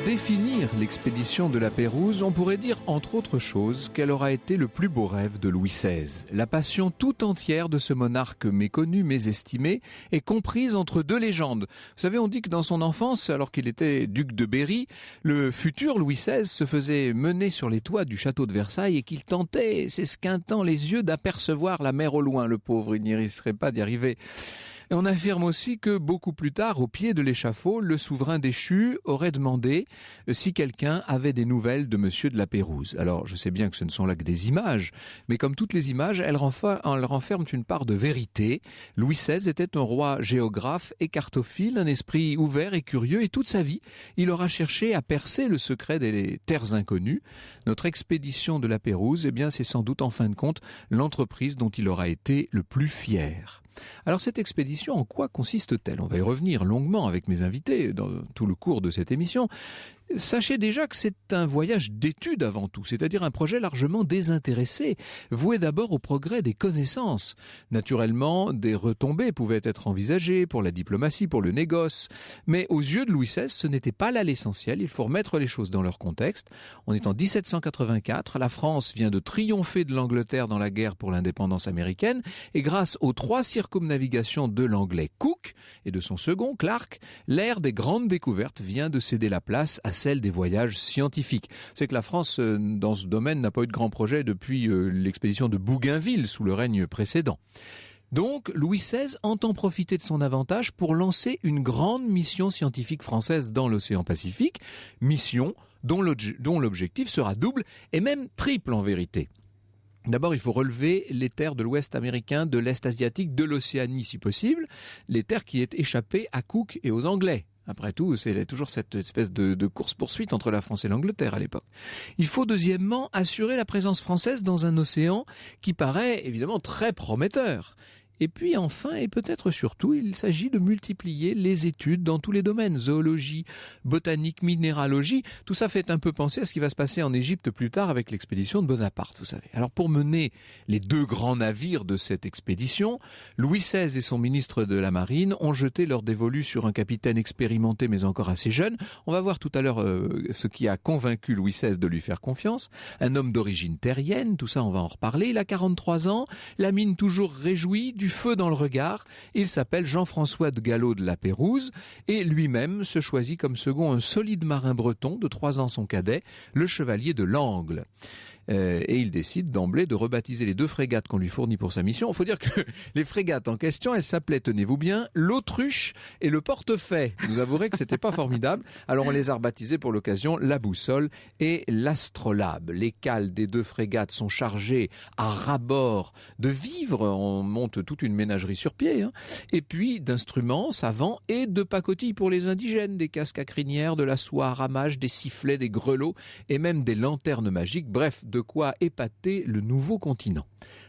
définir l'expédition de la Pérouse, on pourrait dire, entre autres choses, qu'elle aura été le plus beau rêve de Louis XVI. La passion tout entière de ce monarque méconnu, mésestimé, est comprise entre deux légendes. Vous savez, on dit que dans son enfance, alors qu'il était duc de Berry, le futur Louis XVI se faisait mener sur les toits du château de Versailles et qu'il tentait, s'esquintant les yeux, d'apercevoir la mer au loin. Le pauvre, il n'y risquerait pas d'y arriver. Et on affirme aussi que beaucoup plus tard, au pied de l'échafaud, le souverain déchu aurait demandé si quelqu'un avait des nouvelles de Monsieur de la Pérouse. Alors, je sais bien que ce ne sont là que des images, mais comme toutes les images, elles renferment une part de vérité. Louis XVI était un roi géographe et cartophile, un esprit ouvert et curieux, et toute sa vie, il aura cherché à percer le secret des terres inconnues. Notre expédition de la Pérouse, eh bien, c'est sans doute en fin de compte l'entreprise dont il aura été le plus fier. Alors cette expédition, en quoi consiste-t-elle ? On va y revenir longuement avec mes invités dans tout le cours de cette émission. Sachez déjà que c'est un voyage d'étude avant tout, c'est-à-dire un projet largement désintéressé, voué d'abord au progrès des connaissances. Naturellement, des retombées pouvaient être envisagées pour la diplomatie, pour le négoce, mais aux yeux de Louis XVI, ce n'était pas là l'essentiel, il faut remettre les choses dans leur contexte. On est en 1784, la France vient de triompher de l'Angleterre dans la guerre pour l'indépendance américaine, et grâce aux 3 circumnavigations de l'anglais Cook et de son second Clark, l'ère des grandes découvertes vient de céder la place à celle des voyages scientifiques. C'est que la France, dans ce domaine, n'a pas eu de grands projets depuis l'expédition de Bougainville sous le règne précédent. Donc, Louis XVI entend profiter de son avantage pour lancer une grande mission scientifique française dans l'océan Pacifique, mission dont l'objectif sera double et même triple en vérité. D'abord, il faut relever les terres de l'Ouest américain, de l'Est asiatique, de l'Océanie si possible, les terres qui est échappées à Cook et aux Anglais. Après tout, c'est toujours cette espèce de course-poursuite entre la France et l'Angleterre à l'époque. Il faut deuxièmement assurer la présence française dans un océan qui paraît évidemment très prometteur. Et puis enfin, et peut-être surtout, il s'agit de multiplier les études dans tous les domaines, zoologie, botanique, minéralogie. Tout ça fait un peu penser à ce qui va se passer en Égypte plus tard avec l'expédition de Bonaparte, vous savez. Alors pour mener les 2 grands navires de cette expédition, Louis XVI et son ministre de la Marine ont jeté leur dévolu sur un capitaine expérimenté mais encore assez jeune. On va voir tout à l'heure ce qui a convaincu Louis XVI de lui faire confiance. Un homme d'origine terrienne, tout ça on va en reparler. Il a 43 ans, la mine toujours réjouie, du feu dans le regard. Il s'appelle Jean-François de Gallo de la Pérouse et lui-même se choisit comme second un solide marin breton de 3 ans son cadet, le chevalier de l'Angle. Et il décide d'emblée de rebaptiser les 2 frégates qu'on lui fournit pour sa mission. Il faut dire que les frégates en question, elles s'appelaient, tenez-vous bien, l'Autruche et le Portefaix. Vous avouerez que c'était pas formidable. Alors on les a rebaptisés pour l'occasion la Boussole et l'Astrolabe. Les cales des 2 frégates sont chargées à ras-bord de vivres. On monte toute une ménagerie sur pied. Et puis d'instruments savants et de pacotilles pour les indigènes. Des casques à crinière, de la soie à ramage, des sifflets, des grelots et même des lanternes magiques. Bref, de quoi épater le nouveau continent.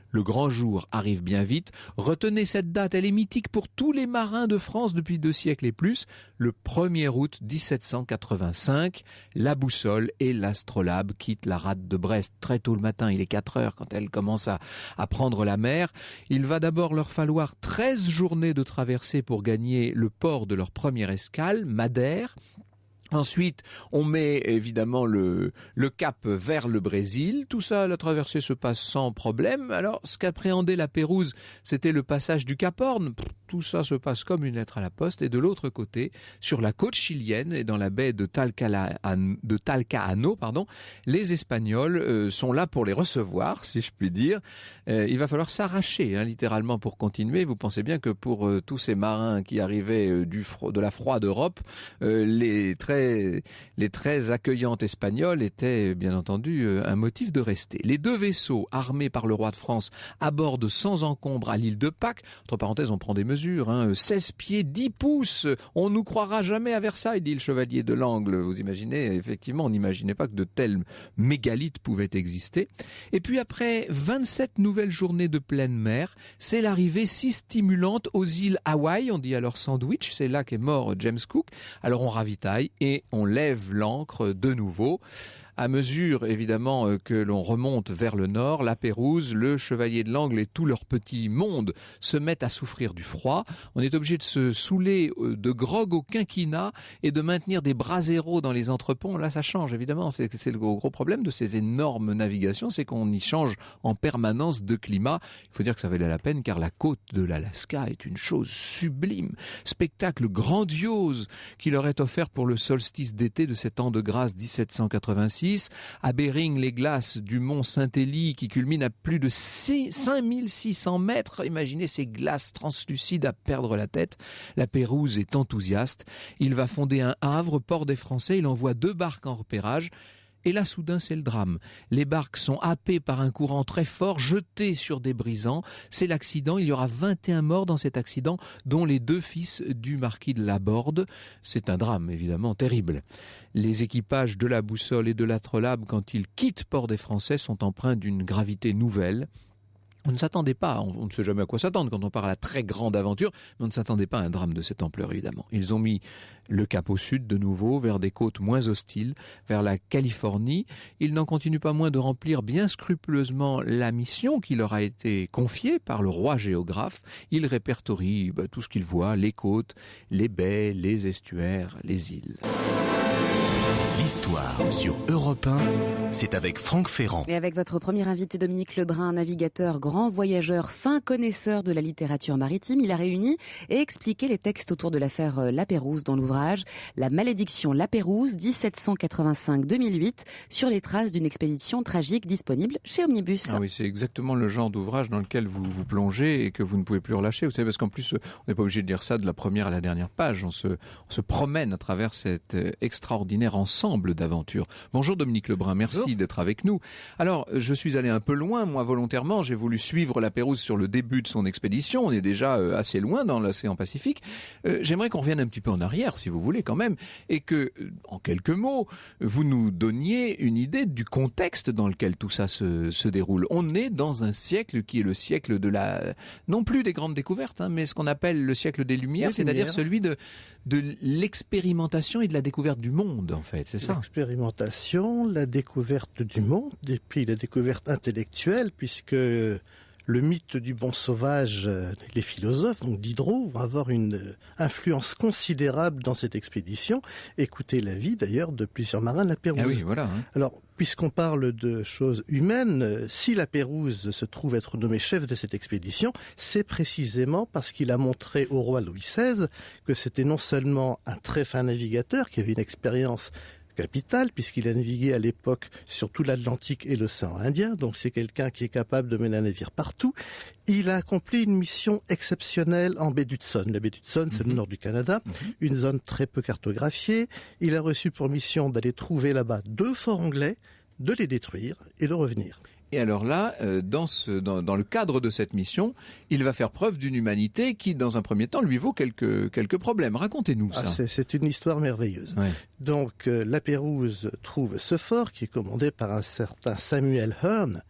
Le grand jour arrive bien vite. Retenez cette date, elle est mythique pour tous les marins de France depuis 2 siècles et plus. Le 1er août 1785, la Boussole et l'Astrolabe quittent la rade de Brest très tôt le matin. Il est 4 heures quand elle commence à prendre la mer. Il va d'abord leur falloir 13 journées de traversée pour gagner le port de leur première escale, Madère. Ensuite, on met évidemment le cap vers le Brésil. Tout ça, la traversée se passe sans problème. Alors, ce qu'appréhendait la Pérouse, c'était le passage du Cap Horn. Tout ça se passe comme une lettre à la poste. Et de l'autre côté, sur la côte chilienne et dans la baie de Talcahuano, les Espagnols sont là pour les recevoir, si je puis dire. Il va falloir s'arracher, littéralement, pour continuer. Vous pensez bien que pour tous ces marins qui arrivaient de la froide Europe, les très accueillantes espagnoles étaient bien entendu un motif de rester. Les 2 vaisseaux armés par le roi de France abordent sans encombre à l'île de Pâques. Entre parenthèses, on prend des mesures, 16 pieds 10 pouces. On nous croira jamais à Versailles, dit le chevalier de l'Angle. Vous imaginez, effectivement, on n'imaginait pas que de tels mégalithes pouvaient exister. Et puis après 27 nouvelles journées de pleine mer, c'est l'arrivée si stimulante aux îles Hawaï, on dit alors Sandwich, c'est là qu'est mort James Cook. Alors on ravitaille et on lève l'ancre de nouveau. À mesure, évidemment, que l'on remonte vers le nord, la Pérouse, le Chevalier de l'Angle et tout leur petit monde se mettent à souffrir du froid. On est obligé de se saouler de grog au quinquina et de maintenir des braseros dans les entreponts. Là, ça change, évidemment. C'est le gros problème de ces énormes navigations, c'est qu'on y change en permanence de climat. Il faut dire que ça valait la peine, car la côte de l'Alaska est une chose sublime. Spectacle grandiose qui leur est offert pour le solstice d'été de cet an de grâce 1786. À Bering, les glaces du mont Saint-Élie qui culminent à plus de 5600 mètres. Imaginez ces glaces translucides à perdre la tête. La Pérouse est enthousiaste. Il va fonder un havre, port des Français. Il envoie 2 barques en repérage. Et là, soudain, c'est le drame. Les barques sont happées par un courant très fort, jetées sur des brisants. C'est l'accident. Il y aura 21 morts dans cet accident, dont les 2 fils du marquis de Laborde. C'est un drame, évidemment, terrible. Les équipages de la Boussole et de l'Astrolabe, quand ils quittent Port des Français, sont empreints d'une gravité nouvelle. On ne s'attendait pas, on ne sait jamais à quoi s'attendre quand on part à la très grande aventure, mais on ne s'attendait pas à un drame de cette ampleur, évidemment. Ils ont mis le cap au sud de nouveau, vers des côtes moins hostiles, vers la Californie. Ils n'en continuent pas moins de remplir bien scrupuleusement la mission qui leur a été confiée par le roi géographe. Ils répertorient tout ce qu'ils voient, les côtes, les baies, les estuaires, les îles. L'histoire sur Europe 1, c'est avec Franck Ferrand. Et avec votre premier invité Dominique Lebrun, navigateur, grand voyageur, fin connaisseur de la littérature maritime, il a réuni et expliqué les textes autour de l'affaire La Pérouse dans l'ouvrage La malédiction La Pérouse 1785-2008 sur les traces d'une expédition tragique disponible chez Omnibus. Ah oui, c'est exactement le genre d'ouvrage dans lequel vous vous plongez et que vous ne pouvez plus relâcher. Vous savez, parce qu'en plus, on n'est pas obligé de dire ça de la première à la dernière page. On se promène à travers cet extraordinaire ensemble d'aventure. Bonjour Dominique Lebrun, merci Bonjour. d'être avec nous. Alors, je suis allé un peu loin, moi volontairement, j'ai voulu suivre la Pérouse sur le début de son expédition, on est déjà assez loin dans l'océan Pacifique. J'aimerais qu'on revienne un petit peu en arrière, si vous voulez quand même, et que, en quelques mots, vous nous donniez une idée du contexte dans lequel tout ça se déroule. On est dans un siècle qui est le siècle de non plus des grandes découvertes, mais ce qu'on appelle le siècle des Lumières, c'est-à-dire celui de l'expérimentation et de la découverte du monde, en fait, c'est ça? L'expérimentation, la découverte du monde, et puis la découverte intellectuelle, puisque le mythe du bon sauvage, les philosophes, donc Diderot, vont avoir une influence considérable dans cette expédition. Écoutez la vie, d'ailleurs, de plusieurs marins de la Pérouse. Ah oui, voilà. Alors, puisqu'on parle de choses humaines, si la Pérouse se trouve être nommé chef de cette expédition, c'est précisément parce qu'il a montré au roi Louis XVI que c'était non seulement un très fin navigateur qui avait une expérience capitale, puisqu'il a navigué à l'époque sur tout l'Atlantique et l'océan Indien, donc c'est quelqu'un qui est capable de mener un navire partout. Il a accompli une mission exceptionnelle en baie d'Hudson. La baie d'Hudson, c'est le nord du Canada, une zone très peu cartographiée. Il a reçu pour mission d'aller trouver là-bas 2 forts anglais, de les détruire et de revenir. Et alors là, dans le cadre de cette mission, il va faire preuve d'une humanité qui, dans un premier temps, lui vaut quelques problèmes. Racontez-nous ça. C'est une histoire merveilleuse. Ouais. Donc, la Pérouse trouve ce fort qui est commandé par un certain Samuel Hearn.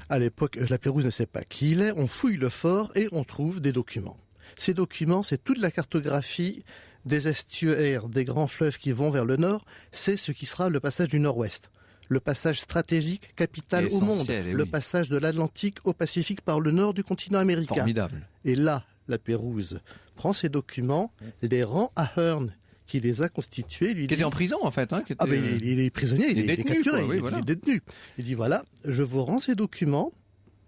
À l'époque, la Pérouse ne sait pas qui il est. On fouille le fort et on trouve des documents. Ces documents, c'est toute la cartographie des estuaires, des grands fleuves qui vont vers le nord. C'est ce qui sera le passage du nord-ouest. Le passage stratégique capital au monde, le passage de l'Atlantique au Pacifique par le nord du continent américain. Formidable. Et là, la Pérouse prend ces documents, les rend à Hearn, qui les a constitués. Qui était en prison, en fait. Il est prisonnier, il est capturé, il est détenu. Il dit, voilà, je vous rends ces documents,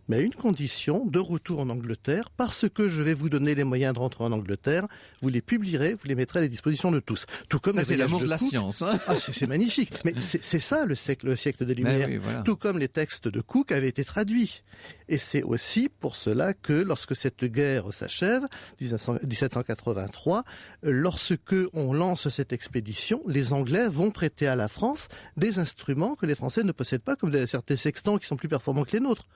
mais à une condition, de retour en Angleterre, parce que je vais vous donner les moyens de rentrer en Angleterre, vous les publierez, vous les mettrez à la disposition de tous. Tout comme c'est l'amour de la science. C'est magnifique. Mais c'est ça le siècle des Lumières. Oui, voilà. Tout comme les textes de Cook avaient été traduits. Et c'est aussi pour cela que lorsque cette guerre s'achève, 1783, lorsque on lance cette expédition, les Anglais vont prêter à la France des instruments que les Français ne possèdent pas, comme certains sextants qui sont plus performants que les nôtres.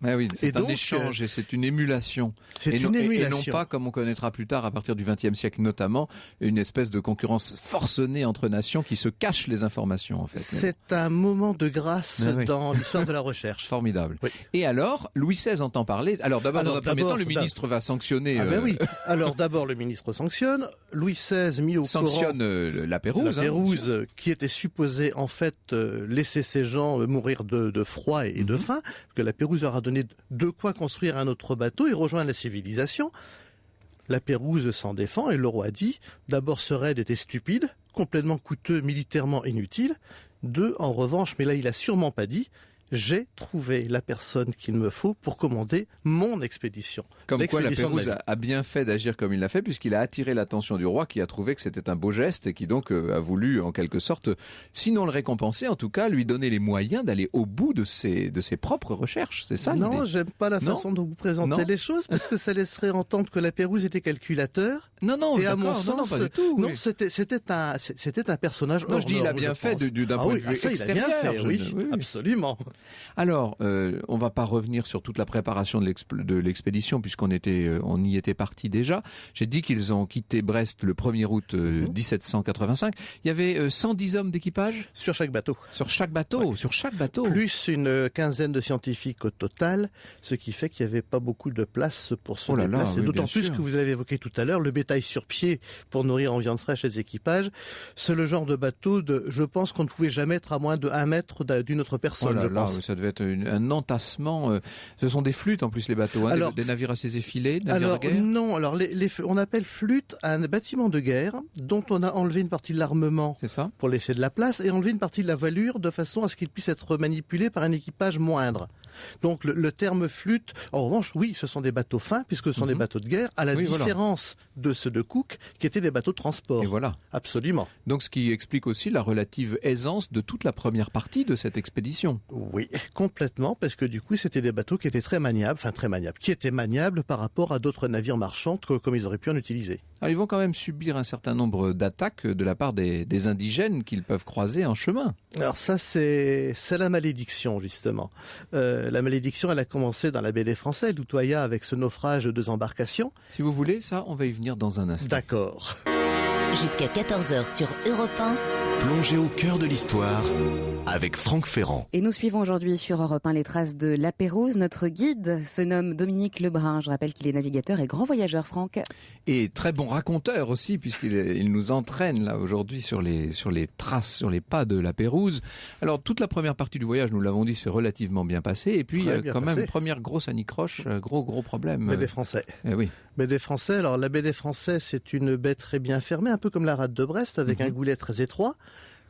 Oui, c'est Et un donc, échange et c'est une émulation. C'est Et une émulation. Et non pas, comme on connaîtra plus tard, à partir du XXe siècle notamment, une espèce de concurrence forcenée entre nations qui se cachent les informations, en fait. C'est un moment de grâce dans l'histoire de la recherche. Formidable. Oui. Et alors, Louis XVI entend parler. Alors d'abord, dans un premier temps, le ministre va sanctionner. Oui. Alors d'abord, le ministre sanctionne. Louis XVI mis au sanctionne courant la Pérouse. La Pérouse, qui était supposée en fait laisser ces gens mourir de froid et de faim, parce que la Pérouse leur a donné de quoi construire un autre bateau et rejoindre la civilisation. La Pérouse s'en défend et le roi dit, d'abord ce raid était stupide, complètement coûteux, militairement inutile. En revanche, mais là il a sûrement pas dit, j'ai trouvé la personne qu'il me faut pour commander mon expédition. Comme quoi la Pérouse a bien fait d'agir comme il l'a fait, puisqu'il a attiré l'attention du roi qui a trouvé que c'était un beau geste et qui donc a voulu en quelque sorte, sinon le récompenser, en tout cas lui donner les moyens d'aller au bout de ses propres recherches. C'est ça l'idée. Non, j'aime pas la façon dont vous présentez les choses, parce que ça laisserait entendre que la Pérouse était calculateur. Non, et à mon sens, pas du tout. Non, c'était un personnage hors norme. Je dis il a bien fait d'un point de vue extérieur. Il a bien fait, oui, absolument. Alors, on va pas revenir sur toute la préparation de l'expédition puisqu'on y était parti déjà. J'ai dit qu'ils ont quitté Brest le 1er août 1785. Il y avait 110 hommes d'équipage sur chaque bateau. Sur chaque bateau, Plus une quinzaine de scientifiques au total, ce qui fait qu'il n'y avait pas beaucoup de place pour se déplacer. D'autant plus que vous l'avez évoqué tout à l'heure, le bétail sur pied pour nourrir en viande fraîche les équipages, c'est le genre de bateau je pense qu'on ne pouvait jamais être à moins de 1 mètre d'une autre personne, je pense. Ça devait être un entassement. Ce sont des flûtes en plus les bateaux, alors, des navires assez effilés, navires de guerre. Non, alors on appelle flûte un bâtiment de guerre dont on a enlevé une partie de l'armement pour laisser de la place et enlevé une partie de la voilure de façon à ce qu'il puisse être manipulé par un équipage moindre. Donc le terme flûte, en revanche, oui, ce sont des bateaux fins puisque ce sont des bateaux de guerre, à la différence de ceux de Cook qui étaient des bateaux de transport. Et voilà. Absolument. Donc ce qui explique aussi la relative aisance de toute la première partie de cette expédition. Oui, complètement, parce que du coup c'était des bateaux qui étaient qui étaient maniables par rapport à d'autres navires marchands comme ils auraient pu en utiliser. Alors ils vont quand même subir un certain nombre d'attaques de la part des indigènes qu'ils peuvent croiser en chemin. Alors ça c'est la malédiction justement. La malédiction elle a commencé dans la baie des Français, d'Utoya avec ce naufrage de 2 embarcations. Si vous voulez, ça on va y venir dans un instant. D'accord. Jusqu'à 14h sur Europe 1. Plongez au cœur de l'histoire avec Franck Ferrand. Et nous suivons aujourd'hui sur Europe 1 les traces de la Pérouse. Notre guide se nomme Dominique Lebrun. Je rappelle qu'il est navigateur et grand voyageur, Franck. Et très bon raconteur aussi, puisqu'il nous entraîne là aujourd'hui sur les traces, sur les pas de la Pérouse. Alors toute la première partie du voyage, nous l'avons dit, c'est relativement bien passé. Et puis quand même, première grosse anicroche, gros problème. Baie des Français. Eh oui. Baie des Français. Alors la baie des Français, c'est une baie très bien fermée, un peu comme la rade de Brest, avec un goulet très étroit.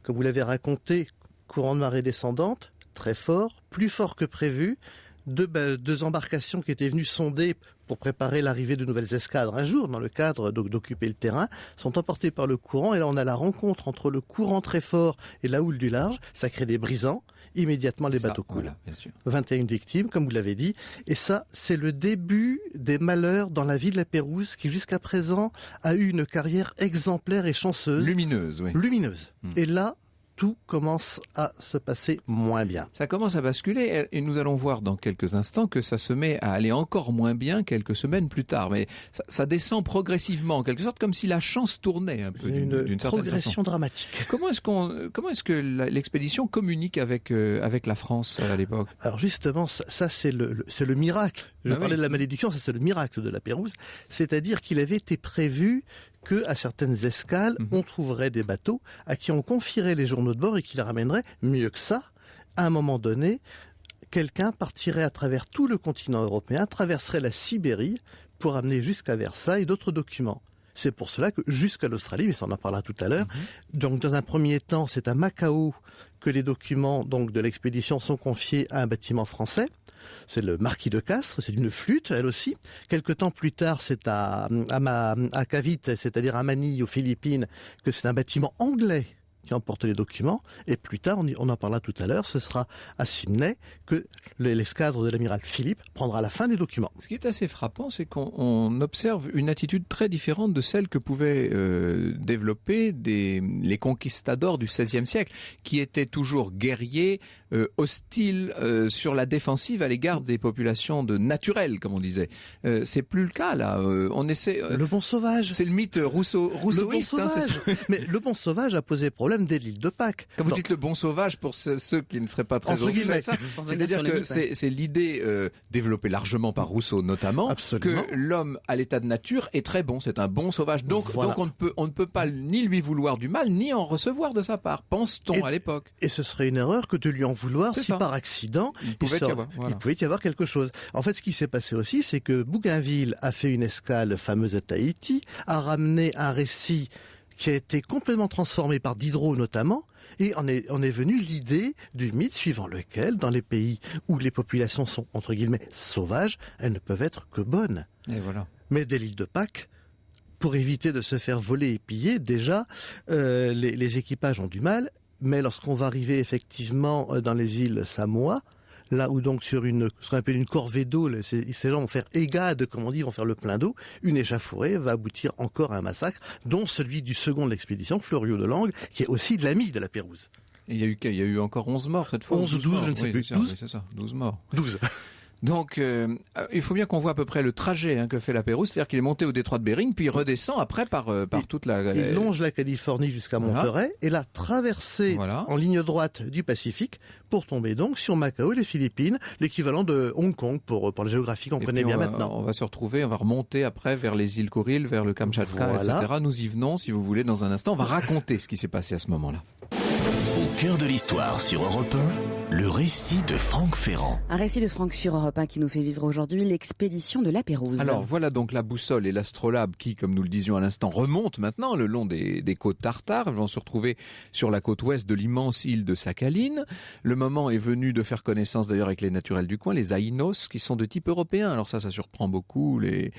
Comme vous l'avez raconté, courant de marée descendante, très fort, plus fort que prévu. 2 embarcations qui étaient venues sonder pour préparer l'arrivée de nouvelles escadres un jour, dans le cadre d'occuper le terrain, sont emportées par le courant. Et là, on a la rencontre entre le courant très fort et la houle du large. Ça crée des brisants. Immédiatement, les bateaux coulent. Voilà, bien sûr. 21 victimes, comme vous l'avez dit. Et ça, c'est le début des malheurs dans la vie de la Pérouse, qui jusqu'à présent a eu une carrière exemplaire et chanceuse. Lumineuse, oui. Lumineuse. Et là, tout commence à se passer moins bien. Ça commence à basculer et nous allons voir dans quelques instants que ça se met à aller encore moins bien quelques semaines plus tard. Mais ça descend progressivement, en quelque sorte, comme si la chance tournait un peu d'une certaine façon. Progression dramatique. Comment est-ce que l'expédition communique avec la France à l'époque? Alors justement, ça c'est le miracle. Je parlais de la malédiction, ça c'est le miracle de la Pérouse. C'est-à-dire qu'il avait été prévu qu'à certaines escales, on trouverait des bateaux à qui on confierait les journaux de bord et qui les ramèneraient. Mieux que ça, à un moment donné, quelqu'un partirait à travers tout le continent européen, traverserait la Sibérie pour amener jusqu'à Versailles d'autres documents. C'est pour cela que jusqu'à l'Australie, mais ça on en parlera tout à l'heure, donc dans un premier temps, c'est à Macao que les documents donc de l'expédition sont confiés à un bâtiment français. C'est le Marquis de Castres, c'est une flûte, elle aussi. Quelque temps plus tard, c'est à Cavite, c'est-à-dire à Manille, aux Philippines, que c'est un bâtiment anglais qui emporte les documents. Et plus tard, on en parlera tout à l'heure, ce sera à Sydney que l'escadre de l'amiral Philippe prendra la fin des documents. Ce qui est assez frappant, c'est qu'on observe une attitude très différente de celle que pouvaient développer les conquistadors du XVIe siècle, qui étaient toujours guerriers, hostile, sur la défensive à l'égard des populations naturelles, comme on disait. C'est plus le cas là. On essaie. Le bon sauvage. C'est le mythe rousseauiste. Le bon sauvage. Mais le bon sauvage a posé problème dès l'île de Pâques. Quand vous dites le bon sauvage, pour ceux qui ne seraient pas très Entre au fait guillemets. de ça, c'est-à-dire que c'est l'idée développée largement par Rousseau notamment, Absolument. que l'homme à l'état de nature est très bon, c'est un bon sauvage. Donc Voilà. donc on ne peut pas ni lui vouloir du mal, ni en recevoir de sa part, pense-t-on à l'époque. Et ce serait une erreur que de lui en vouloir C'est si ça. par accident Il pouvait y avoir quelque chose. En fait, ce qui s'est passé aussi, c'est que Bougainville a fait une escale fameuse à Tahiti, a ramené un récit qui a été complètement transformé par Diderot notamment, et on est venu l'idée du mythe suivant lequel, dans les pays où les populations sont, entre guillemets, sauvages, elles ne peuvent être que bonnes. Et voilà. Mais dès l'île de Pâques, pour éviter de se faire voler et piller, déjà, les équipages ont du mal, mais lorsqu'on va arriver effectivement dans les îles Samoa, là où donc sur ce qu'on appelle une corvée d'eau, ces gens vont faire égade, comme on dit, vont faire le plein d'eau, une échauffourée va aboutir encore à un massacre, dont celui du second de l'expédition, Fleuriot de Langres, qui est aussi de l'ami de la Pérouse. Et il y a eu encore 11 morts cette fois. 11 ou 12, je ne sais plus. 12 c'est ça, 12 morts. 12. Donc, il faut bien qu'on voit à peu près le trajet que fait la Pérouse, c'est-à-dire qu'il est monté au détroit de Bering, puis il redescend après par toute la... Il longe la Californie jusqu'à Monterey et l'a traversé en ligne droite du Pacifique pour tomber donc sur Macao et les Philippines, l'équivalent de Hong Kong pour la géographie qu'on connaît bien maintenant. On va se retrouver, on va remonter après vers les îles Kuriles, vers le Kamchatka, etc. Nous y venons, si vous voulez, dans un instant. On va raconter ce qui s'est passé à ce moment-là. Au cœur de l'histoire sur Europe 1, le récit de Franck Ferrand. Un récit de Franck sur Europe 1 qui nous fait vivre aujourd'hui l'expédition de la Pérouse. Alors voilà donc la boussole et l'astrolabe qui, comme nous le disions à l'instant, remontent maintenant le long des côtes tartares. Elles vont se retrouver sur la côte ouest de l'immense île de Sakhaline. Le moment est venu de faire connaissance d'ailleurs avec les naturels du coin, les Aïnos, qui sont de type européen. Alors ça surprend beaucoup les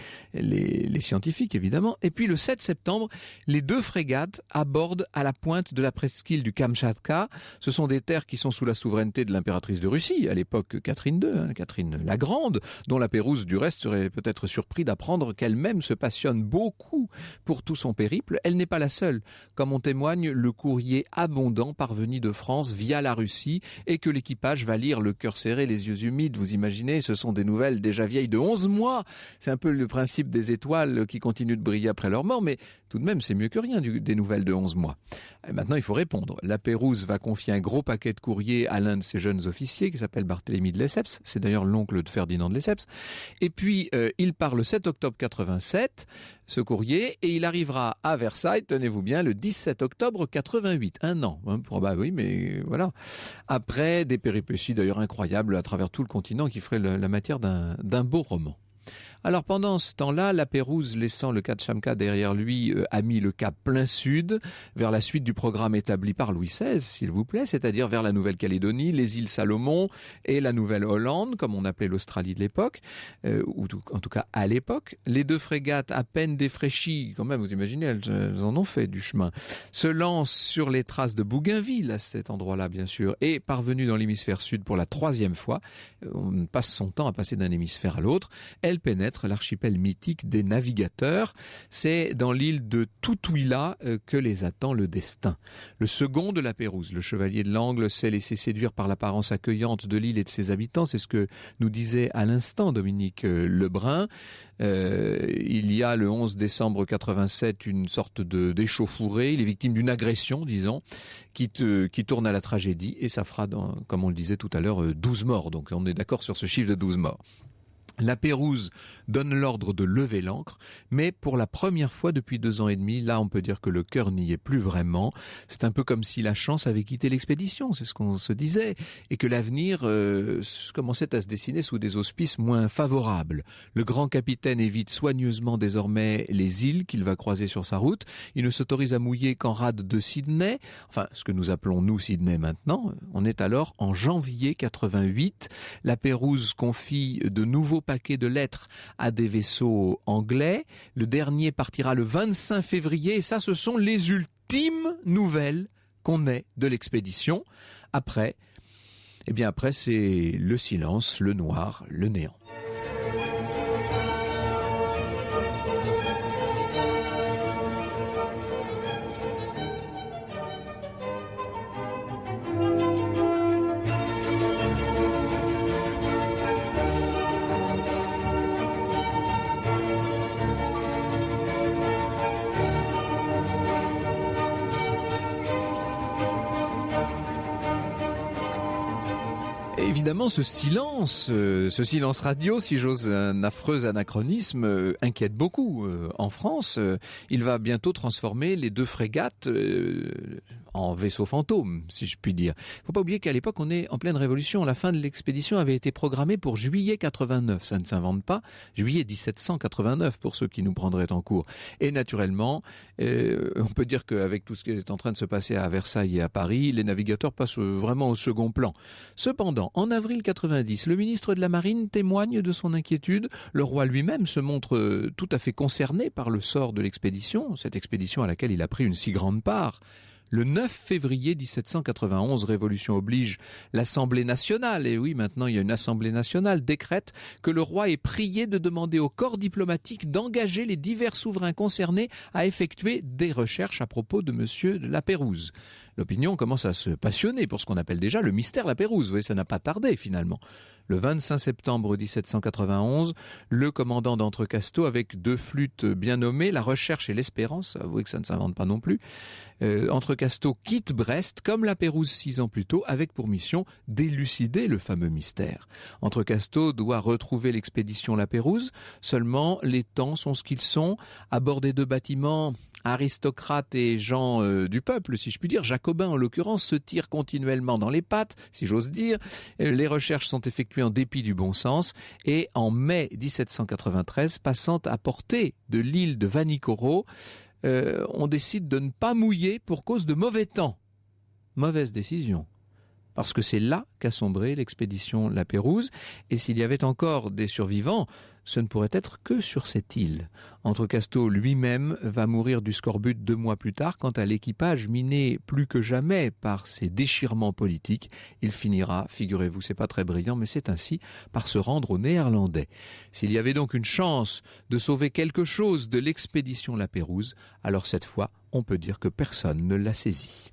scientifiques évidemment. Et puis le 7 septembre, les 2 frégates abordent à la pointe de la presqu'île du Kamchatka. Ce sont des terres qui sont sous la souveraineté de l'impératrice de Russie, à l'époque Catherine II, Catherine la Grande, dont la Pérouse du reste serait peut-être surpris d'apprendre qu'elle-même se passionne beaucoup pour tout son périple. Elle n'est pas la seule, comme en témoigne le courrier abondant parvenu de France via la Russie et que l'équipage va lire le cœur serré, les yeux humides. Vous imaginez, ce sont des nouvelles déjà vieilles de 11 mois. C'est un peu le principe des étoiles qui continuent de briller après leur mort, mais tout de même c'est mieux que rien des nouvelles de 11 mois. Et maintenant il faut répondre. La Pérouse va confier un gros paquet de courriers à l'un de ses jeunes officiers qui s'appelle Barthélemy de Lesseps, c'est d'ailleurs l'oncle de Ferdinand de Lesseps, et puis il part le 7 octobre 87, ce courrier, et il arrivera à Versailles, tenez-vous bien, le 17 octobre 88, un an, oui, mais voilà, après des péripéties d'ailleurs incroyables à travers tout le continent qui feraient la matière d'un beau roman. Alors pendant ce temps-là, la Pérouse, laissant le Kamchatka derrière lui, a mis le cap plein sud, vers la suite du programme établi par Louis XVI, s'il vous plaît, c'est-à-dire vers la Nouvelle-Calédonie, les îles Salomon et la Nouvelle-Hollande, comme on appelait l'Australie de l'époque, ou en tout cas à l'époque. Les 2 frégates, à peine défraîchies, quand même, vous imaginez, elles en ont fait du chemin, se lancent sur les traces de Bougainville, à cet endroit-là bien sûr, et parvenues dans l'hémisphère sud pour la 3e fois, on passe son temps à passer d'un hémisphère à l'autre, elle pénètre l'archipel mythique des navigateurs. C'est dans l'île de Tutuila que les attend le destin. Le second de la Pérouse, le chevalier de l'Angle, s'est laissé séduire par l'apparence accueillante de l'île et de ses habitants. C'est ce que nous disait à l'instant Dominique Lebrun. Il y a le 11 décembre 87 une sorte d'échauffourée. Il est victime d'une agression, disons, qui tourne à la tragédie. Et ça fera, comme on le disait tout à l'heure, 12 morts. Donc on est d'accord sur ce chiffre de 12 morts. La Pérouse donne l'ordre de lever l'ancre, mais pour la première fois depuis 2 ans et demi, là on peut dire que le cœur n'y est plus vraiment. C'est un peu comme si la chance avait quitté l'expédition, c'est ce qu'on se disait, et que l'avenir commençait à se dessiner sous des auspices moins favorables. Le grand capitaine évite soigneusement désormais les îles qu'il va croiser sur sa route. Il ne s'autorise à mouiller qu'en rade de Sydney, enfin ce que nous appelons nous Sydney maintenant. On est alors en janvier 88. La Pérouse confie de nouveaux paquets de lettres à des vaisseaux anglais. Le dernier partira le 25 février et ça, ce sont les ultimes nouvelles qu'on ait de l'expédition. Après, c'est le silence, le noir, le néant. évidemment, ce silence radio, si j'ose un affreux anachronisme, inquiète beaucoup en France. Il va bientôt transformer les 2 frégates en vaisseaux fantômes, si je puis dire. Il ne faut pas oublier qu'à l'époque, on est en pleine révolution. La fin de l'expédition avait été programmée pour juillet 89. Ça ne s'invente pas. Juillet 1789, pour ceux qui nous prendraient en cours. Et naturellement, on peut dire qu'avec tout ce qui est en train de se passer à Versailles et à Paris, les navigateurs passent vraiment au second plan. Cependant, en avril 90, le ministre de la Marine témoigne de son inquiétude. Le roi lui-même se montre tout à fait concerné par le sort de l'expédition, cette expédition à laquelle il a pris une si grande part. Le 9 février 1791, révolution oblige, l'Assemblée nationale, et oui, maintenant il y a une Assemblée nationale, décrète que le roi est prié de demander au corps diplomatique d'engager les divers souverains concernés à effectuer des recherches à propos de monsieur de la Pérouse. L'opinion commence à se passionner pour ce qu'on appelle déjà le mystère la Pérouse. Vous voyez, ça n'a pas tardé finalement. Le 25 septembre 1791, le commandant d'Entrecasteaux, avec 2 flûtes bien nommées, la Recherche et l'Espérance, avouez que ça ne s'invente pas non plus, Entrecasteaux quitte Brest, comme la Pérouse 6 ans plus tôt, avec pour mission d'élucider le fameux mystère. Entrecasteaux doit retrouver l'expédition La Pérouse, seulement les temps sont ce qu'ils sont. À bord des 2 bâtiments, aristocrates et gens du peuple, si je puis dire, jacobins en l'occurrence, se tirent continuellement dans les pattes, si j'ose dire. Les recherches sont effectuées en dépit du bon sens, et en mai 1793, passant à portée de l'île de Vanikoro, on décide de ne pas mouiller pour cause de mauvais temps. Mauvaise décision. Parce que c'est là qu'a sombré l'expédition La Pérouse, et s'il y avait encore des survivants, ce ne pourrait être que sur cette île. Entrecasteaux lui-même va mourir du scorbut 2 mois plus tard, quant à l'équipage miné plus que jamais par ces déchirements politiques. Il finira, figurez-vous, c'est pas très brillant, mais c'est ainsi, par se rendre aux Néerlandais. S'il y avait donc une chance de sauver quelque chose de l'expédition La Pérouse, alors cette fois, on peut dire que personne ne l'a saisi.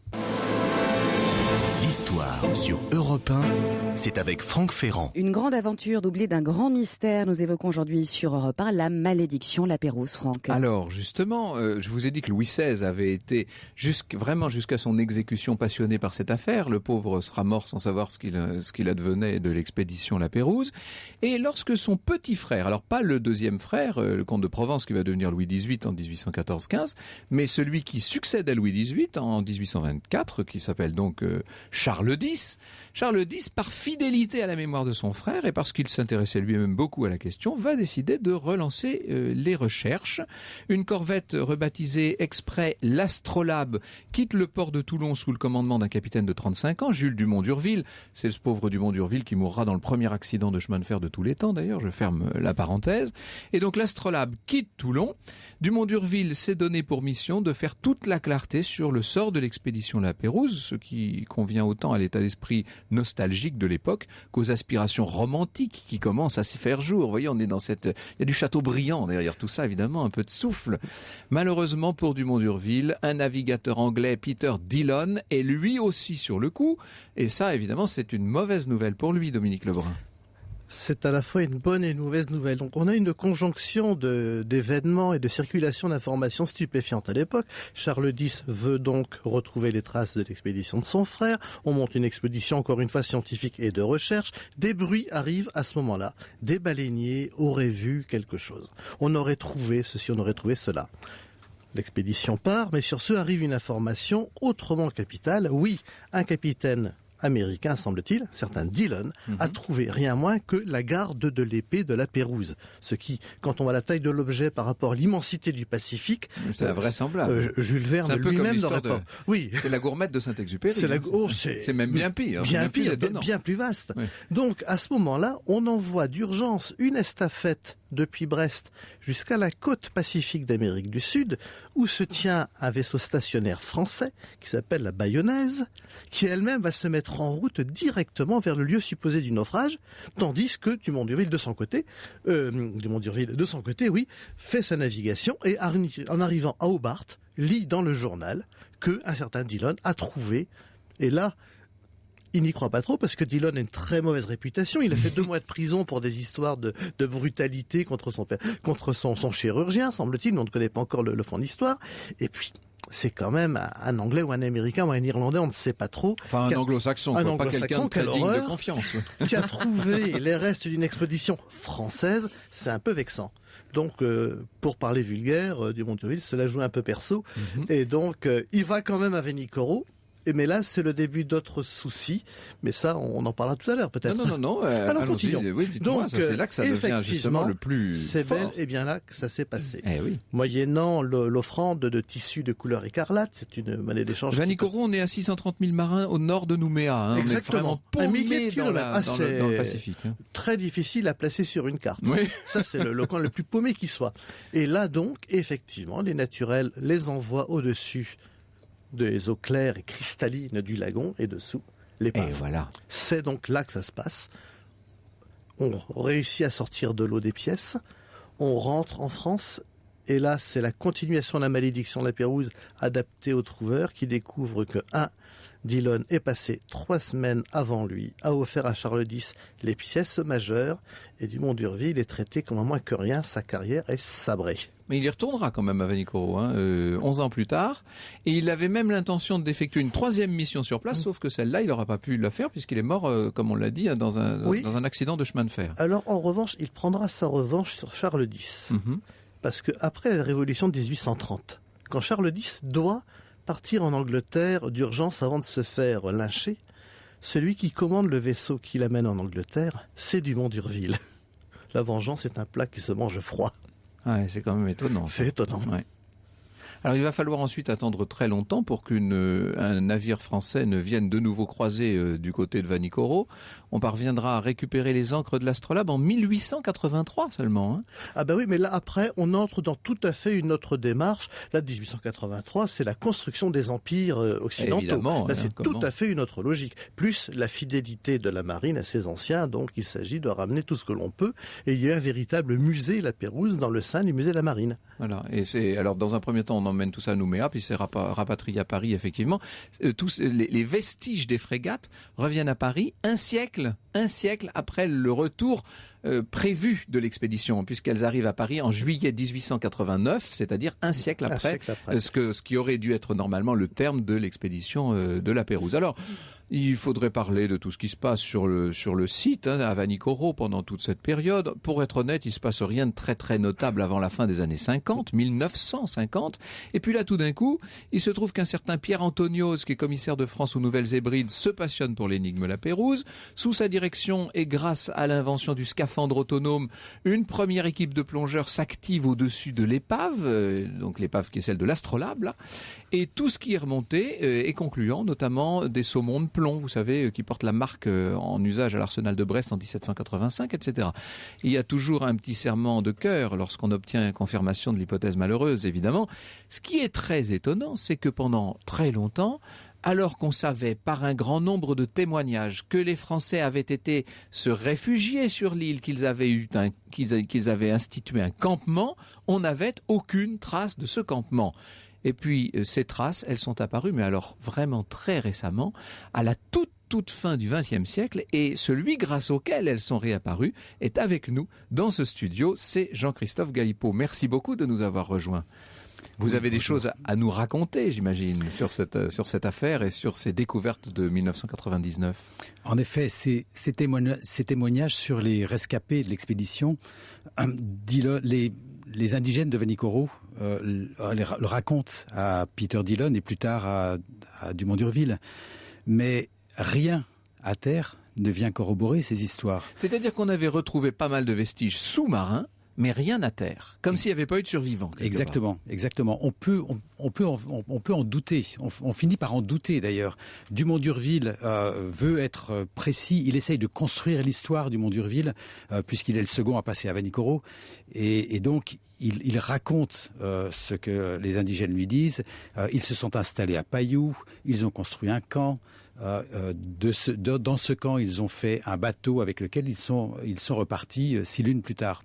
L'histoire sur Europe 1, c'est avec Franck Ferrand. Une grande aventure doublée d'un grand mystère. Nous évoquons aujourd'hui sur Europe 1 la malédiction La Pérouse, Franck. Alors justement, je vous ai dit que Louis XVI avait été vraiment jusqu'à son exécution passionné par cette affaire. Le pauvre sera mort sans savoir ce qu'il advenait de l'expédition La Pérouse. Et lorsque son petit frère, alors pas le 2e frère, le comte de Provence qui va devenir Louis XVIII en 1814-15, mais celui qui succède à Louis XVIII en 1824, qui s'appelle donc Charles X. Charles X, par fidélité à la mémoire de son frère et parce qu'il s'intéressait lui-même beaucoup à la question, va décider de relancer les recherches. Une corvette rebaptisée exprès l'Astrolabe quitte le port de Toulon sous le commandement d'un capitaine de 35 ans, Jules Dumont d'Urville. C'est ce pauvre Dumont d'Urville qui mourra dans le premier accident de chemin de fer de tous les temps, d'ailleurs, je ferme la parenthèse. Et donc l'Astrolabe quitte Toulon. Dumont d'Urville s'est donné pour mission de faire toute la clarté sur le sort de l'expédition La Pérouse, ce qui convient autant à l'état d'esprit nostalgique de l'époque qu'aux aspirations romantiques qui commencent à s'y faire jour. Vous voyez, on est dans cette... Il y a du Chateaubriand derrière tout ça, évidemment, un peu de souffle. Malheureusement pour Dumont d'Urville, un navigateur anglais, Peter Dillon, est lui aussi sur le coup. Et ça, évidemment, c'est une mauvaise nouvelle pour lui, Dominique Lebrun. C'est à la fois une bonne et une mauvaise nouvelle. Donc on a une conjonction d'événements et de circulation d'informations stupéfiantes à l'époque. Charles X veut donc retrouver les traces de l'expédition de son frère. On monte une expédition, encore une fois, scientifique et de recherche. Des bruits arrivent à ce moment-là. Des baleiniers auraient vu quelque chose. On aurait trouvé ceci, on aurait trouvé cela. L'expédition part, mais sur ce arrive une information autrement capitale. Oui, un capitaine américain, semble-t-il, certain Dillon, a trouvé rien moins que la garde de l'épée de la Pérouse. Ce qui, quand on voit la taille de l'objet par rapport à l'immensité du Pacifique, c'est invraisemblable. Jules Verne lui-même n'aurait pas. Oui. C'est la gourmette de Saint-Exupéry. C'est même bien pire. Bien pire, bien plus vaste. Oui. Donc, à ce moment-là, on envoie d'urgence une estafette depuis Brest jusqu'à la côte pacifique d'Amérique du Sud, où se tient un vaisseau stationnaire français qui s'appelle la Bayonnaise, qui elle-même va se mettre en route directement vers le lieu supposé du naufrage, tandis que Dumont d'Urville de son côté, fait sa navigation et en arrivant à Hobart, lit dans le journal que un certain Dillon a trouvé. Et là, il n'y croit pas trop parce que Dillon a une très mauvaise réputation. Il a fait 2 mois de prison pour des histoires de brutalité contre son chirurgien, semble-t-il, mais on ne connaît pas encore le fond de l'histoire. Et puis, c'est quand même un Anglais ou un Américain ou un Irlandais, on ne sait pas trop. Enfin, un anglo-saxon, pas quelqu'un de très digne de confiance. Qui a trouvé les restes d'une expédition française, c'est un peu vexant. Donc, pour parler vulgaire, Dumont d'Urville se la joue un peu perso. Et donc, il va quand même à Vanikoro. Mais là, c'est le début d'autres soucis. Mais ça, on en parlera tout à l'heure, peut-être. Non. Alors, continuons. Oui, donc, c'est là que ça devient justement le plus c'est fort. bel et bien là que ça s'est passé. Oui. Moyennant l'offrande de tissus de couleur écarlate, c'est une monnaie d'échange. Vanikoro, on est à 630 000 marins au nord de Nouméa. Exactement. On est vraiment paumé dans le Pacifique. Très difficile à placer sur une carte. Oui. Ça, c'est le coin le plus paumé qui soit. Et là, donc, effectivement, les naturels les envoient au-dessus des eaux claires et cristallines du lagon et dessous l'épave. Et voilà. C'est donc là que ça se passe. On réussit à sortir de l'eau des pièces, on rentre en France et là c'est la continuation de la malédiction de la Pérouse adaptée au trouveur qui découvre que Dillon est passé 3 semaines avant lui, a offert à Charles X les pièces majeures et Dumont d'Urville est traité comme un moins que rien, sa carrière est sabrée. Mais il y retournera quand même à Vanikoro, 11 ans plus tard. Et il avait même l'intention d'effectuer une 3e mission sur place, sauf que celle-là, il n'aura pas pu la faire puisqu'il est mort, comme on l'a dit, dans un accident de chemin de fer. Alors en revanche, il prendra sa revanche sur Charles X. Parce qu'après la Révolution de 1830, quand Charles X doit partir en Angleterre d'urgence avant de se faire lyncher, celui qui commande le vaisseau qui l'amène en Angleterre, c'est Dumont d'Urville. La vengeance est un plat qui se mange froid. Ah, c'est quand même étonnant. C'est étonnant. Ouais. Alors il va falloir ensuite attendre très longtemps pour qu'un navire français ne vienne de nouveau croiser du côté de Vanikoro. On parviendra à récupérer les ancres de l'Astrolabe en 1883 seulement. Ah ben oui, mais là après, on entre dans tout à fait une autre démarche. Là, 1883, c'est la construction des empires occidentaux. Évidemment, là, c'est tout à fait une autre logique. Plus la fidélité de la marine à ses anciens, donc il s'agit de ramener tout ce que l'on peut. Et il y a un véritable musée, la Pérouse, dans le sein du musée de la marine. Voilà. Et alors dans un premier temps, on emmène tout ça à Nouméa, puis c'est rapatrié à Paris, effectivement. Tous les vestiges des frégates reviennent à Paris un siècle après le retour prévu de l'expédition, puisqu'elles arrivent à Paris en juillet 1889, c'est-à-dire un siècle après. Ce qui aurait dû être normalement le terme de l'expédition de la Pérouse. Alors, il faudrait parler de tout ce qui se passe sur le site, à Vanikoro, pendant toute cette période. Pour être honnête, il se passe rien de très très notable avant la fin des années 50, 1950. Et puis là, tout d'un coup, il se trouve qu'un certain Pierre Antonios, qui est commissaire de France aux Nouvelles-Hébrides, se passionne pour l'énigme La Pérouse. Sous sa direction et grâce à l'invention du scaphandre autonome, une première équipe de plongeurs s'active au-dessus de l'épave, donc l'épave qui est celle de l'Astrolabe, là. Et tout ce qui est remonté est concluant, notamment des saumons de plomb, vous savez, qui portent la marque en usage à l'arsenal de Brest en 1785, etc. Il y a toujours un petit serrement de cœur lorsqu'on obtient confirmation de l'hypothèse malheureuse, évidemment. Ce qui est très étonnant, c'est que pendant très longtemps, alors qu'on savait par un grand nombre de témoignages que les Français avaient été se réfugier sur l'île, qu'ils avaient institué un campement, on n'avait aucune trace de ce campement. Et puis, ces traces, elles sont apparues, mais alors vraiment très récemment, à la toute fin du XXe siècle, et celui grâce auquel elles sont réapparues est avec nous dans ce studio, c'est Jean-Christophe Galipeau. Merci beaucoup de nous avoir rejoints. Vous avez des choses à nous raconter, j'imagine, sur cette affaire et sur ces découvertes de 1999. En effet, ces témoignages sur les rescapés de l'expédition, les indigènes de Vanikoro le racontent à Peter Dillon et plus tard à Dumont d'Urville. Mais rien à terre ne vient corroborer ces histoires. C'est-à-dire qu'on avait retrouvé pas mal de vestiges sous-marins, mais rien à terre, comme s'il n'y avait pas eu de survivants. Exactement. On peut en douter. On finit par en douter d'ailleurs. Dumont d'Urville veut être précis. Il essaye de construire l'histoire du Mont d'Urville, puisqu'il est le second à passer à Vanikoro, et donc il raconte ce que les indigènes lui disent. Ils se sont installés à Payou. Ils ont construit un camp. Dans ce camp, ils ont fait un bateau avec lequel ils sont repartis 6 lunes plus tard.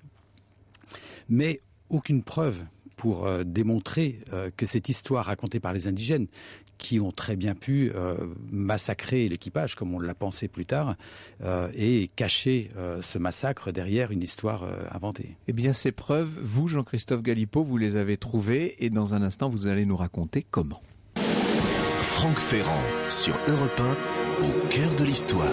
Mais aucune preuve pour démontrer que cette histoire racontée par les indigènes, qui ont très bien pu massacrer l'équipage, comme on l'a pensé plus tard, et cacher ce massacre derrière une histoire inventée. Eh bien, ces preuves, vous, Jean-Christophe Galipeau, vous les avez trouvées et dans un instant, vous allez nous raconter comment. Franck Ferrand sur Europe 1, au cœur de l'histoire.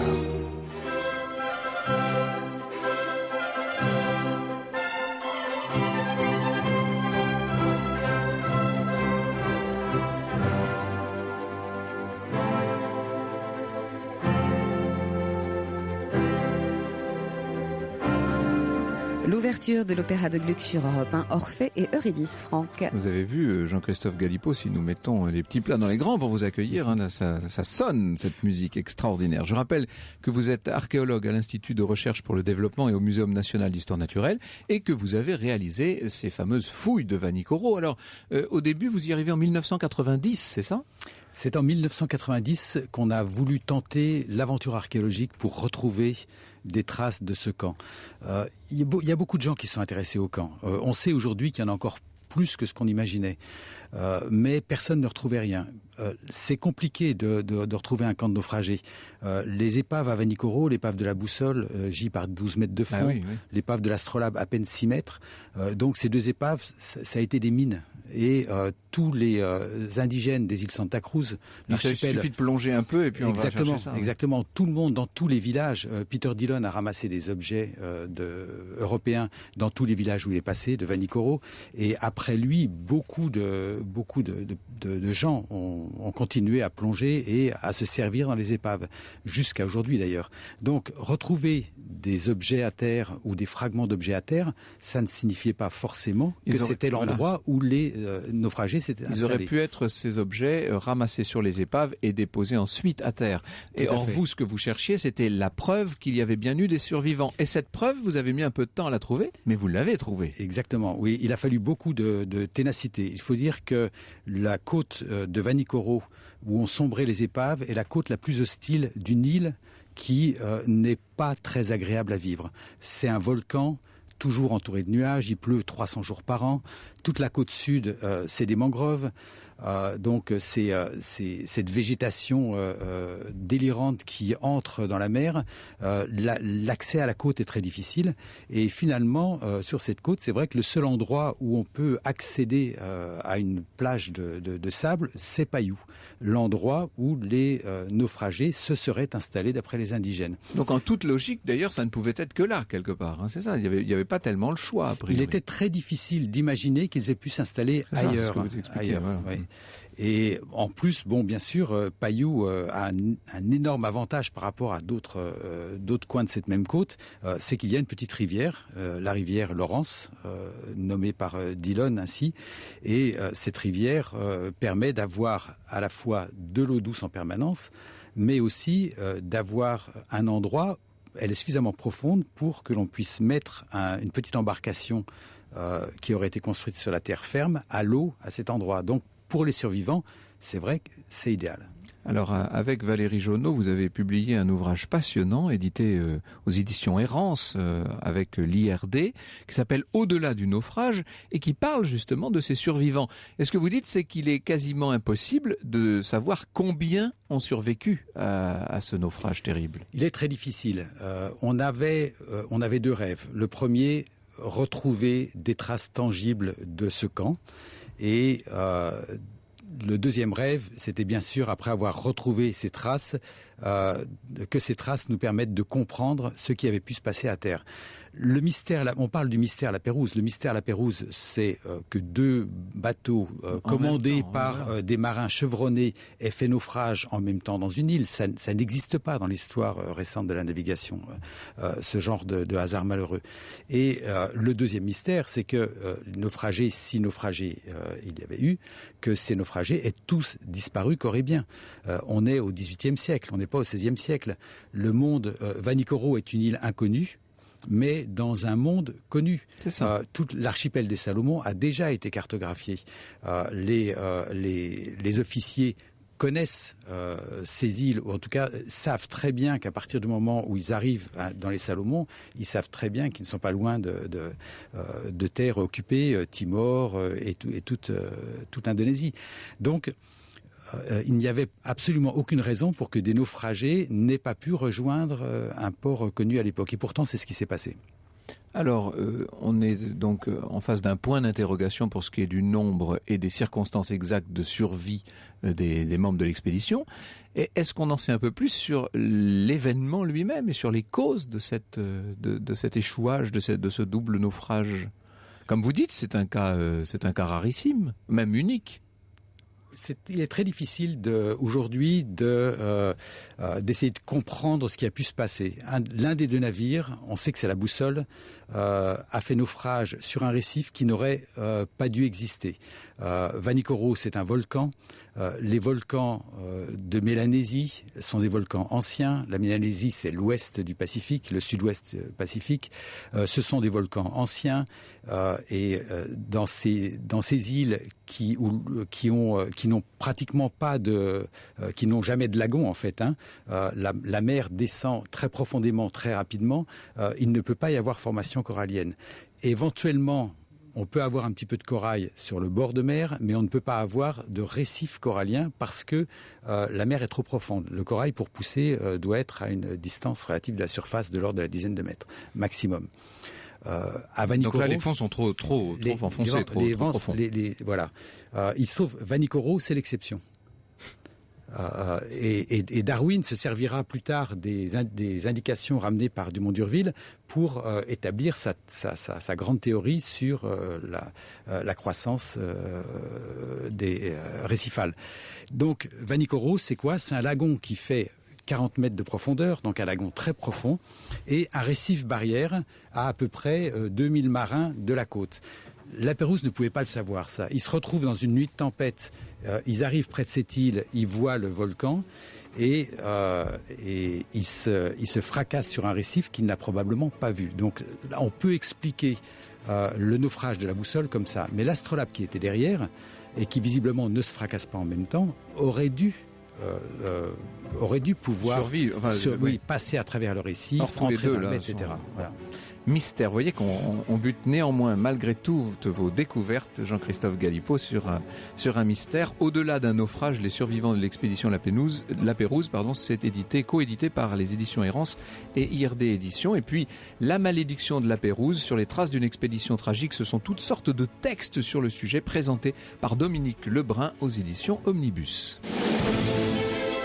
L'ouverture de l'Opéra de Gluck sur Europe 1, Orphée et Eurydice, Franck. Vous avez vu, Jean-Christophe Galipeau, si nous mettons les petits plats dans les grands pour vous accueillir, là, ça sonne, cette musique extraordinaire. Je rappelle que vous êtes archéologue à l'Institut de recherche pour le développement et au Muséum national d'histoire naturelle et que vous avez réalisé ces fameuses fouilles de Vanikoro. Alors, au début, vous y arrivez en 1990, c'est ça ? C'est en 1990 qu'on a voulu tenter l'aventure archéologique pour retrouver des traces de ce camp. Il y a beaucoup de gens qui sont intéressés au camp. On sait aujourd'hui qu'il y en a encore plus que ce qu'on imaginait. Mais personne ne retrouvait rien. C'est compliqué de retrouver un camp de naufragés. Les épaves à Vanikoro, l'épave de la Boussole, gît par 12 mètres de fond, l'épave de l'Astrolabe à peine 6 mètres. Donc ces deux épaves, ça a été des mines. Et tous les indigènes des îles Santa Cruz, l'archipel... Il suffit de plonger un peu et puis on va chercher ça. Exactement. Tout le monde, dans tous les villages, Peter Dillon a ramassé des objets européens dans tous les villages où il est passé, de Vanikoro. Et après lui, beaucoup de gens ont continué à plonger et à se servir dans les épaves, jusqu'à aujourd'hui d'ailleurs. Donc, retrouver des objets à terre ou des fragments d'objets à terre, ça ne signifiait pas forcément que c'était l'endroit où les naufragés s'étaient installés. Ils auraient pu être ces objets ramassés sur les épaves et déposés ensuite à terre. Et or, vous, ce que vous cherchiez, c'était la preuve qu'il y avait bien eu des survivants. Et cette preuve, vous avez mis un peu de temps à la trouver, mais vous l'avez trouvée. Exactement, oui. Il a fallu beaucoup de ténacité. Il faut dire que la côte de Vanikoro, où ont sombré les épaves, est la côte la plus hostile d'une île qui n'est pas très agréable à vivre. C'est un volcan toujours entouré de nuages, il pleut 300 jours par an. Toute la côte sud, c'est des mangroves. Donc c'est cette végétation délirante qui entre dans la mer. L'accès à la côte est très difficile. Et finalement, sur cette côte, c'est vrai que le seul endroit où on peut accéder à une plage de sable, c'est Payou, l'endroit où les naufragés se seraient installés d'après les indigènes. Donc en toute logique, d'ailleurs, ça ne pouvait être que là, quelque part. Hein, c'est ça, il n'y avait pas tellement le choix. Après. Il était très difficile d'imaginer qu'ils aient pu s'installer ailleurs. Voilà. Oui. Et en plus, bon, bien sûr, Payou a un énorme avantage par rapport à d'autres coins de cette même côte, c'est qu'il y a une petite rivière, la rivière Laurence, nommée par Dillon ainsi, et cette rivière permet d'avoir à la fois de l'eau douce en permanence, mais aussi d'avoir un endroit, elle est suffisamment profonde pour que l'on puisse mettre une petite embarcation qui aurait été construite sur la terre ferme à l'eau à cet endroit. Donc, pour les survivants, c'est vrai que c'est idéal. Alors, avec Valérie Jonot, vous avez publié un ouvrage passionnant, édité aux éditions Errance, avec l'IRD, qui s'appelle « Au-delà du naufrage » et qui parle justement de ces survivants. Et ce que vous dites, c'est qu'il est quasiment impossible de savoir combien ont survécu à ce naufrage terrible. Il est très difficile. On avait deux rêves. Le premier, retrouver des traces tangibles de ce camp. Et le deuxième rêve, c'était bien sûr, après avoir retrouvé ces traces, que ces traces nous permettent de comprendre ce qui avait pu se passer à terre. Le mystère, on parle du mystère La Pérouse. Le mystère La Pérouse, c'est que deux bateaux commandés par des marins chevronnés aient fait naufrage en même temps dans une île. Ça n'existe pas dans l'histoire récente de la navigation, ce genre de hasard malheureux. Et le deuxième mystère, c'est que les naufragés, si naufragés il y avait eu, que ces naufragés aient tous disparu corps et bien. On est au XVIIIe siècle, on n'est pas au XVIe siècle. Le monde, Vanikoro est une île inconnue, mais dans un monde connu. Tout l'archipel des Salomon a déjà été cartographié. Les officiers connaissent ces îles, ou en tout cas savent très bien qu'à partir du moment où ils arrivent dans les Salomon, ils savent très bien qu'ils ne sont pas loin de terres occupées, Timor et toute l'Indonésie. Donc, il n'y avait absolument aucune raison pour que des naufragés n'aient pas pu rejoindre un port connu à l'époque. Et pourtant, c'est ce qui s'est passé. Alors, on est donc en face d'un point d'interrogation pour ce qui est du nombre et des circonstances exactes de survie des membres de l'expédition. Et est-ce qu'on en sait un peu plus sur l'événement lui-même et sur les causes de cet échouage, de ce double naufrage? Comme vous dites, c'est un cas rarissime, même unique. Il est très difficile aujourd'hui d'essayer de comprendre ce qui a pu se passer. L'un des deux navires, on sait que c'est la Boussole, a fait naufrage sur un récif qui n'aurait pas dû exister. Vanikoro, c'est un volcan. Les volcans de Mélanésie sont des volcans anciens. La Mélanésie, c'est l'ouest du Pacifique, le sud-ouest Pacifique. Ce sont des volcans anciens et dans ces îles qui n'ont pratiquement pas qui n'ont jamais de lagon en fait. La mer descend très profondément, très rapidement. Il ne peut pas y avoir formation corallienne. Éventuellement, on peut avoir un petit peu de corail sur le bord de mer, mais on ne peut pas avoir de récif corallien parce que la mer est trop profonde. Le corail, pour pousser, doit être à une distance relative de la surface de l'ordre de la dizaine de mètres, maximum. À Vanikoro, donc là, les fonds sont trop enfoncés, trop profonds. Voilà. Sauf Vanikoro, c'est l'exception. Et Darwin se servira plus tard des indications ramenées par Dumont d'Urville pour établir sa grande théorie sur la croissance des récifales. Donc Vanikoro, c'est quoi? C'est un lagon qui fait 40 mètres de profondeur, donc un lagon très profond, et un récif barrière à peu près 2000 marins de la côte. La Pérouse ne pouvait pas le savoir, ça. Ils se retrouvent dans une nuit de tempête, ils arrivent près de cette île, ils voient le volcan, et ils se fracassent sur un récif qu'il n'a probablement pas vu. Donc on peut expliquer le naufrage de la Boussole comme ça. Mais l'astrolabe qui était derrière, et qui visiblement ne se fracasse pas en même temps, aurait dû pouvoir passer à travers le récif, rentrer dans le etc. Voilà. Mystère. Vous voyez qu'on bute néanmoins, malgré toutes vos découvertes, Jean-Christophe Galipeau, sur un mystère. Au-delà d'un naufrage, les survivants de l'expédition La Pérouse, c'est coédité par les éditions Errance et IRD Éditions. Et puis, La malédiction de La Pérouse, sur les traces d'une expédition tragique, ce sont toutes sortes de textes sur le sujet présentés par Dominique Lebrun aux éditions Omnibus.